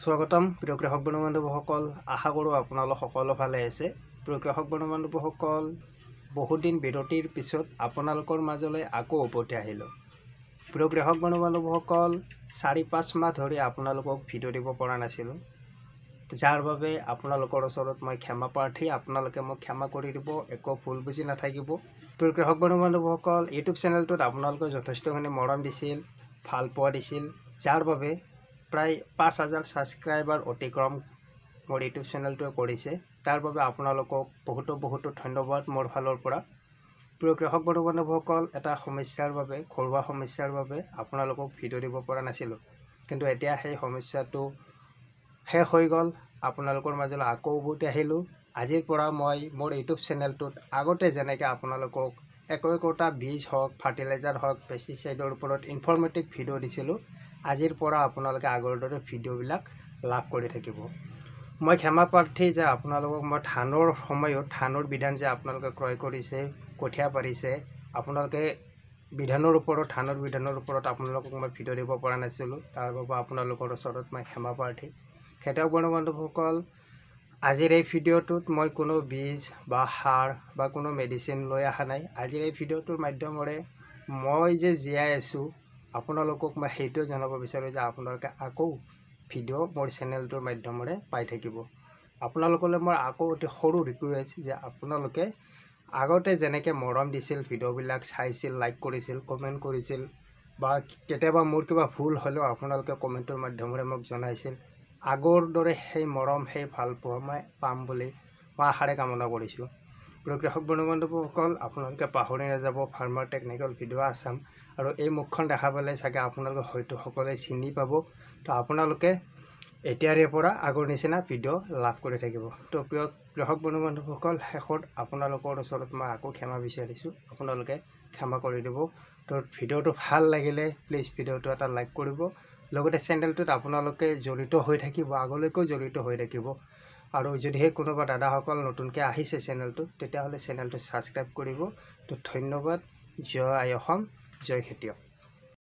স্বাগতম প্ৰিয় কৃষক বন্ধুবান্ধৱসকল, আশা কৰোঁ আপোনালোক সকলো ভালে আছে। প্ৰিয় কৃষক বন্ধুবান্ধৱসকল, বহুদিন বিৰতিৰ পিছত আপোনালোকৰ মাজলৈ আকৌ উভতি আহিলোঁ। প্ৰিয় কৃষক বন্ধুবান্ধৱসকল, 4-5 মাহ ধৰি আপোনালোকক ভিডিঅ' দিব পৰা নাছিলোঁ, যাৰ বাবে আপোনালোকৰ ওচৰত মই ক্ষমা প্ৰাৰ্থী। আপোনালোকে মোক ক্ষমা কৰি দিব, একো ভুল বুজি নাথাকিব। প্ৰিয় কৃষক বন্ধুবান্ধৱসকল, ইউটিউব চেনেলটোত আপোনালোকে যথেষ্টখিনি মৰম দিছিল, ভাল পোৱা দিছিল, যাৰ বাবে প্ৰায় 5000 ছাবস্ক্ৰাইবাৰ অতিক্ৰম মোৰ ইউটিউব চেনেলটোৱে কৰিছে। তাৰ বাবে আপোনালোকক বহুতো ধন্যবাদ মোৰ ফালৰ পৰা। প্ৰিয় কৃষক বন্ধুবান্ধৱসকল, এটা সমস্যাৰ বাবে, ঘৰুৱা সমস্যাৰ বাবে আপোনালোকক ভিডিঅ' দিব পৰা নাছিলোঁ, কিন্তু এতিয়া সেই সমস্যাটো শেষ হৈ গ'ল। আপোনালোকৰ মাজলৈ আকৌ উভতি আহিলোঁ। আজিৰ পৰা মই মোৰ ইউটিউব চেনেলটোত আগতে যেনেকৈ আপোনালোকক একোটা বীজ হওক, ফাৰ্টিলাইজাৰ হওক, পেষ্টিচাইডৰ ওপৰত ইনফৰ্মেটিভ ভিডিঅ' দিছিলোঁ, আজিৰ পৰা আপোনালোকে আগৰ দৰে ভিডিঅ'বিলাক লাভ কৰি থাকিব। মই ক্ষমা প্ৰাৰ্থী যে আপোনালোকক মই ধানৰ সময়ত ধানৰ বিধান যে আপোনালোকে ক্ৰয় কৰিছে, কঠীয়া পাৰিছে, আপোনালোকে ধানৰ বিধানৰ ওপৰত আপোনালোকক মই ভিডিঅ' দিব পৰা নাছিলোঁ। তাৰ বাবে আপোনালোকৰ ওচৰত মই ক্ষমা প্ৰাৰ্থী। খেতিয়ক বন্ধুবান্ধৱসকল, আজিৰ এই ভিডিঅ'টোত মই কোনো বীজ বা সাৰ বা কোনো মেডিচিন লৈ অহা নাই। আজিৰ এই ভিডিঅ'টোৰ মাধ্যমেৰে মই যে জীয়াই আছোঁ, আপোনালোকক মই সেইটোৱে জনাব বিচাৰোঁ যে আপোনালোকে আকৌ ভিডিঅ' মোৰ চেনেলটোৰ মাধ্যমেৰে পাই থাকিব। আপোনালোকলৈ মই আকৌ অতি সৰু ৰিকুৱেষ্ট যে আপোনালোকে আগতে যেনেকৈ মৰম দিছিল, ভিডিঅ'বিলাক চাইছিল, লাইক কৰিছিল, কমেণ্ট কৰিছিল, বা কেতিয়াবা মোৰ কিবা ভুল হ'লেও আপোনালোকে কমেণ্টৰ মাধ্যমেৰে মোক জনাইছিল, আগৰ দৰে সেই মৰম, সেই ভালপোৱা মই পাম বুলি মই আশাৰে কামনা কৰিছোঁ। প্ৰিয় কৃষক বন্ধুবান্ধৱসকল, আপোনালোকে পাহৰি নাযাব ফাৰ্মাৰ টেকনিকেল ভিডিঅ' আছাম, আৰু এই মুখখন দেখা পালে চাগে আপোনালোকে হয়তো সকলোৱে চিনি পাব। তো আপোনালোকে এতিয়াৰে পৰা আগৰ নিচিনা ভিডিঅ' লাভ কৰি থাকিব। তো প্ৰিয় কৃষক বন্ধুবান্ধৱসকল, শেষত আপোনালোকৰ ওচৰত মই আকৌ ক্ষমা বিচাৰিছোঁ, আপোনালোকে ক্ষমা কৰি দিব। তো ভিডিঅ'টো ভাল লাগিলে প্লিজ ভিডিঅ'টো এটা লাইক কৰিব, লগতে চেনেলটোত আপোনালোকে জড়িত হৈ থাকিব, আগলৈকেও জড়িত হৈ থাকিব। আৰু যদিহে কোনোবা দাদাসকল নতুনকৈ আহিছে চেনেলটোত, তেতিয়াহ'লে চেনেলটো ছাবস্ক্ৰাইব কৰিব। তো ধন্যবাদ। জয় আই অসম, জয় খেতিয়ক।